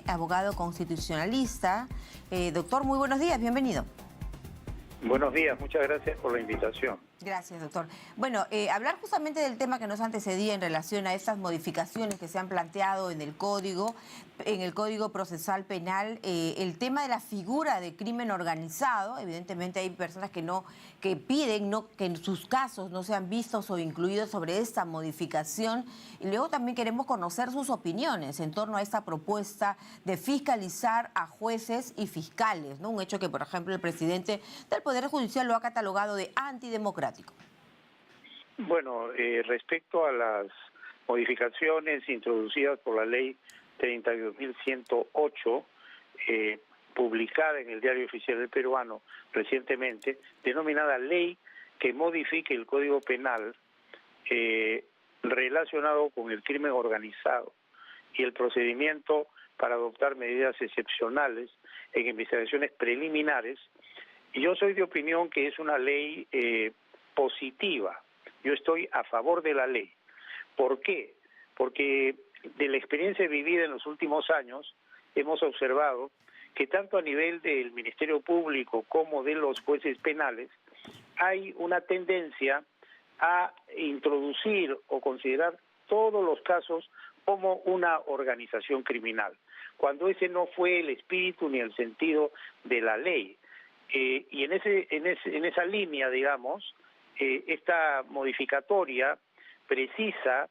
abogado constitucionalista. Doctor, muy buenos días, bienvenido. Buenos días, muchas gracias por la invitación. Gracias, doctor. Bueno, hablar justamente del tema que nos antecedía en relación a estas modificaciones que se han planteado en el Código Procesal Penal, el tema de la figura de crimen organizado. Evidentemente hay personas que piden que en sus casos no sean vistos o incluidos sobre esta modificación, y luego también queremos conocer sus opiniones en torno a esta propuesta de fiscalizar a jueces y fiscales, ¿no? Un hecho que, por ejemplo, el presidente del Poder Judicial lo ha catalogado de antidemocrático. Bueno, respecto a las modificaciones introducidas por la ley 32.108, publicada en el Diario Oficial del Peruano recientemente, denominada ley que modifique el Código Penal relacionado con el crimen organizado y el procedimiento para adoptar medidas excepcionales en investigaciones preliminares. Y yo soy de opinión que es una ley positiva. Yo estoy a favor de la ley. ¿Por qué? Porque de la experiencia vivida en los últimos años hemos observado que tanto a nivel del Ministerio Público como de los jueces penales hay una tendencia a introducir o considerar todos los casos como una organización criminal, cuando ese no fue el espíritu ni el sentido de la ley. Y en esa línea, digamos, esta modificatoria precisa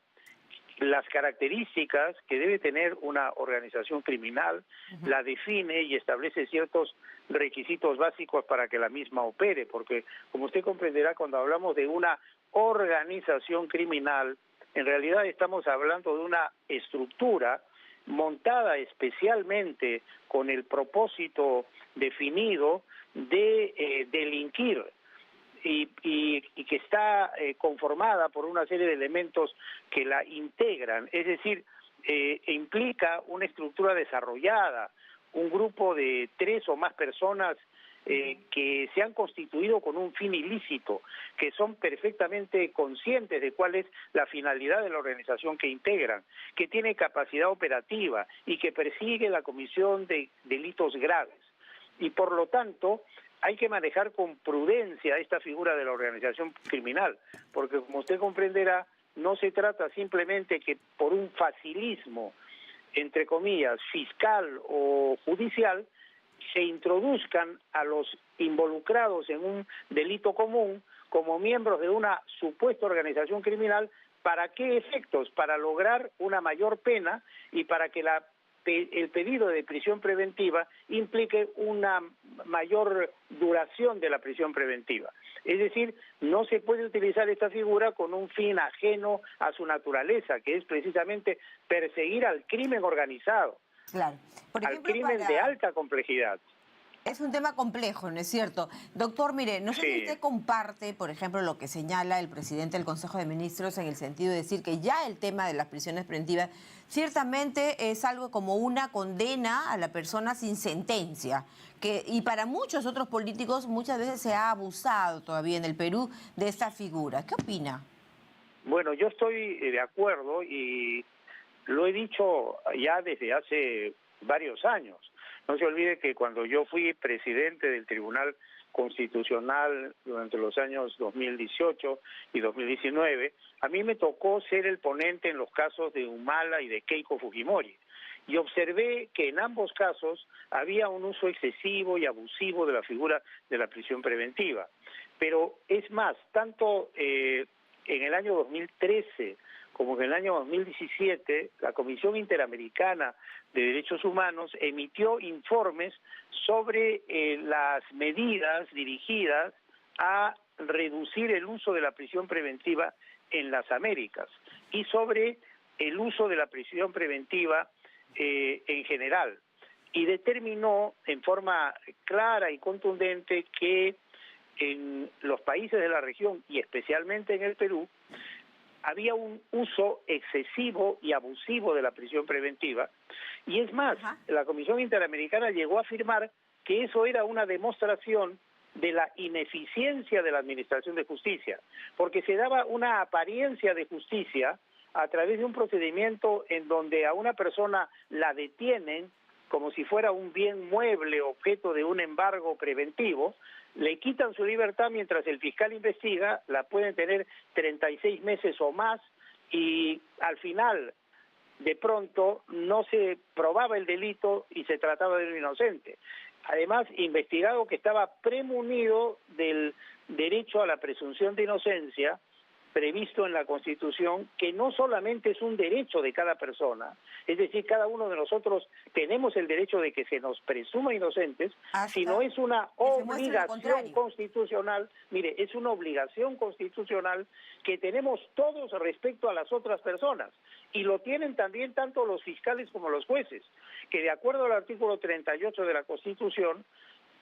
las características que debe tener una organización criminal, la define y establece ciertos requisitos básicos para que la misma opere, porque como usted comprenderá, cuando hablamos de una organización criminal, en realidad estamos hablando de una estructura montada especialmente con el propósito definido de delinquir y que está conformada por una serie de elementos que la integran, es decir, implica una estructura desarrollada, un grupo de 3 o más personas que se han constituido con un fin ilícito, que son perfectamente conscientes de cuál es la finalidad de la organización que integran, que tiene capacidad operativa y que persigue la comisión de delitos graves. Y por lo tanto, hay que manejar con prudencia esta figura de la organización criminal, porque como usted comprenderá, no se trata simplemente que por un facilismo, entre comillas, fiscal o judicial, se introduzcan a los involucrados en un delito común como miembros de una supuesta organización criminal. ¿Para qué efectos? Para lograr una mayor pena y para que el pedido de prisión preventiva implique una mayor duración de la prisión preventiva. Es decir, no se puede utilizar esta figura con un fin ajeno a su naturaleza, que es precisamente perseguir al crimen organizado, claro. Por ejemplo, al crimen de alta complejidad. Es un tema complejo, ¿no es cierto? Doctor, mire, no sé si usted comparte, por ejemplo, lo que señala el presidente del Consejo de Ministros en el sentido de decir que ya el tema de las prisiones preventivas ciertamente es algo como una condena a la persona sin sentencia, y para muchos otros políticos muchas veces se ha abusado todavía en el Perú de esta figura. ¿Qué opina? Bueno, yo estoy de acuerdo y lo he dicho ya desde hace varios años. No se olvide que cuando yo fui presidente del Tribunal Constitucional durante los años 2018 y 2019, a mí me tocó ser el ponente en los casos de Humala y de Keiko Fujimori. Y observé que en ambos casos había un uso excesivo y abusivo de la figura de la prisión preventiva. Pero es más, tanto en el año 2013 como en el año 2017, la Comisión Interamericana de Derechos Humanos emitió informes sobre las medidas dirigidas a reducir el uso de la prisión preventiva en las Américas y sobre el uso de la prisión preventiva en general. Y determinó en forma clara y contundente que en los países de la región y especialmente en el Perú, había un uso excesivo y abusivo de la prisión preventiva, y es más, la Comisión Interamericana llegó a afirmar que eso era una demostración de la ineficiencia de la administración de justicia, porque se daba una apariencia de justicia a través de un procedimiento en donde a una persona la detienen como si fuera un bien mueble objeto de un embargo preventivo, le quitan su libertad mientras el fiscal investiga, la pueden tener 36 meses o más y al final de pronto no se probaba el delito y se trataba de un inocente. Además, investigado que estaba premunido del derecho a la presunción de inocencia previsto en la Constitución, que no solamente es un derecho de cada persona, es decir, cada uno de nosotros tenemos el derecho de que se nos presuma inocentes, sino es una obligación constitucional, mire, es una obligación constitucional que tenemos todos respecto a las otras personas, y lo tienen también tanto los fiscales como los jueces, que de acuerdo al artículo 38 de la Constitución,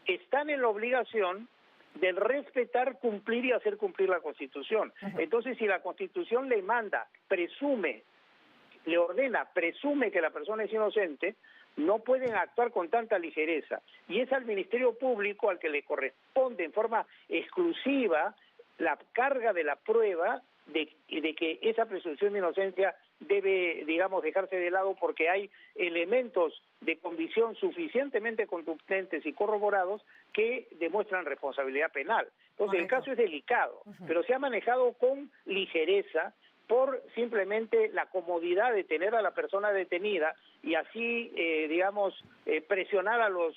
están en la obligación de respetar, cumplir y hacer cumplir la Constitución. Entonces, si la Constitución le manda, presume, le ordena, presume que la persona es inocente, no pueden actuar con tanta ligereza. Y es al Ministerio Público al que le corresponde en forma exclusiva la carga de la prueba de que esa presunción de inocencia debe, digamos, dejarse de lado porque hay elementos de convicción suficientemente contundentes y corroborados que demuestran responsabilidad penal. Entonces, el caso es delicado, pero se ha manejado con ligereza por simplemente la comodidad de tener a la persona detenida y así, presionar a los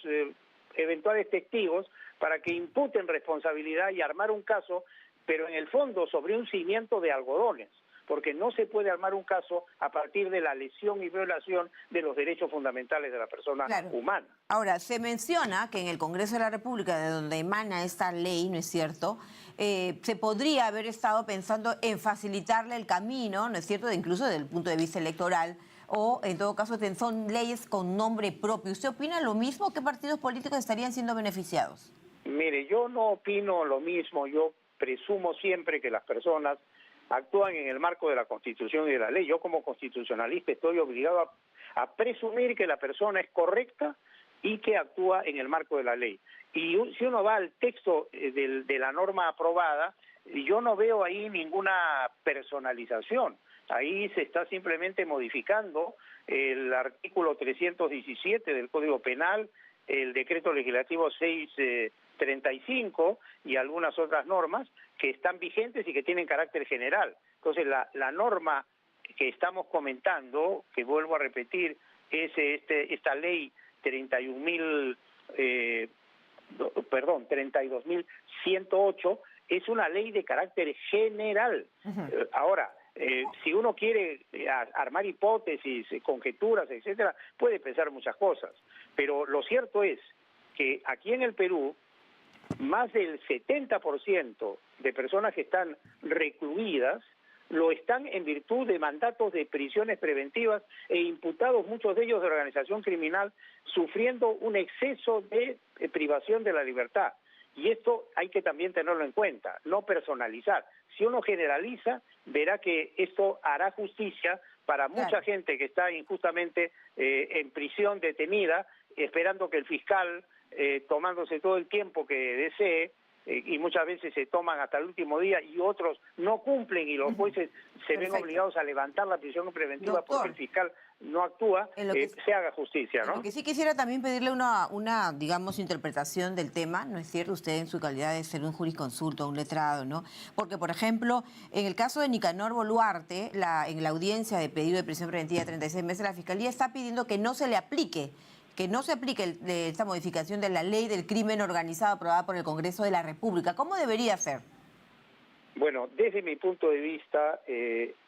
eventuales testigos para que imputen responsabilidad y armar un caso, pero en el fondo sobre un cimiento de algodones, porque no se puede armar un caso a partir de la lesión y violación de los derechos fundamentales de la persona humana. Ahora, se menciona que en el Congreso de la República, de donde emana esta ley, ¿no es cierto?, se podría haber estado pensando en facilitarle el camino, ¿no es cierto?, incluso desde el punto de vista electoral, o en todo caso son leyes con nombre propio. ¿Usted opina lo mismo? ¿Qué partidos políticos estarían siendo beneficiados? Mire, yo no opino lo mismo, yo presumo siempre que las personas actúan en el marco de la Constitución y de la ley. Yo como constitucionalista estoy obligado a presumir que la persona es correcta y que actúa en el marco de la ley. Y si uno va al texto de la norma aprobada, yo no veo ahí ninguna personalización. Ahí se está simplemente modificando el artículo 317 del Código Penal, el decreto legislativo 635 y algunas otras normas que están vigentes y que tienen carácter general. Entonces, la norma que estamos comentando, que vuelvo a repetir, es esta ley 32.108, es una ley de carácter general. Ahora, si uno quiere armar hipótesis, conjeturas, etcétera, puede pensar muchas cosas. Pero lo cierto es que aquí en el Perú, más del 70% de personas que están recluidas lo están en virtud de mandatos de prisiones preventivas e imputados, muchos de ellos de organización criminal, sufriendo un exceso de privación de la libertad. Y esto hay que también tenerlo en cuenta, no personalizar. Si uno generaliza, verá que esto hará justicia para mucha gente que está injustamente en prisión detenida, esperando que el fiscal, tomándose todo el tiempo que desee, y muchas veces se toman hasta el último día y otros no cumplen y los jueces se ven obligados a levantar la prisión preventiva porque el fiscal no actúa, se haga justicia, ¿no? Lo que sí quisiera también pedirle una, digamos, interpretación del tema, ¿no es cierto? Usted en su calidad de ser un jurisconsulto, un letrado, ¿no? Porque, por ejemplo, en el caso de Nicanor Boluarte, en la audiencia de pedido de prisión preventiva de 36 meses, la Fiscalía está pidiendo que no se le aplique esta modificación de la ley del crimen organizado aprobada por el Congreso de la República. ¿Cómo debería ser? Bueno, desde mi punto de vista,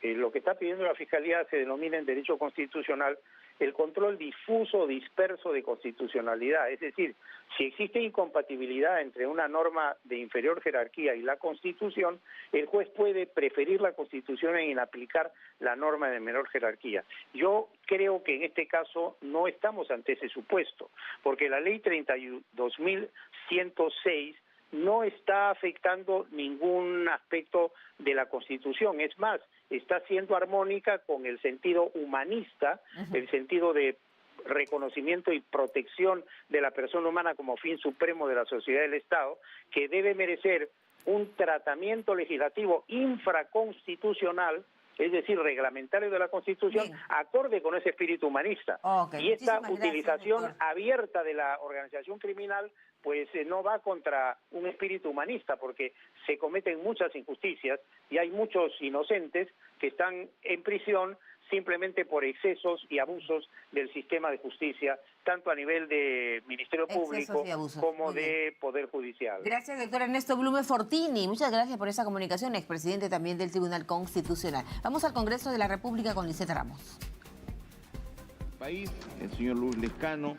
lo que está pidiendo la Fiscalía se denomina en derecho constitucional el control difuso o disperso de constitucionalidad. Es decir, si existe incompatibilidad entre una norma de inferior jerarquía y la Constitución, el juez puede preferir la Constitución en aplicar la norma de menor jerarquía. Yo creo que en este caso no estamos ante ese supuesto, porque la ley 32.106 no está afectando ningún aspecto de la Constitución. Es más, está siendo armónica con el sentido humanista, el sentido de reconocimiento y protección de la persona humana como fin supremo de la sociedad y del Estado, que debe merecer un tratamiento legislativo infraconstitucional es decir, reglamentario de la Constitución, Bien. acorde con ese espíritu humanista. Ok, Y esta muchísimas gracias, utilización doctor. abierta de la organización criminal pues no va contra un espíritu humanista, porque se cometen muchas injusticias y hay muchos inocentes que están en prisión simplemente por excesos y abusos del sistema de justicia, tanto a nivel de Ministerio Excesos Público y abusos. como Muy bien. de Poder Judicial. Gracias, doctor Ernesto Blume Fortini. Muchas gracias por esa comunicación, expresidente también del Tribunal Constitucional. Vamos al Congreso de la República con Lisette Ramos. País, el señor Luis Lescano,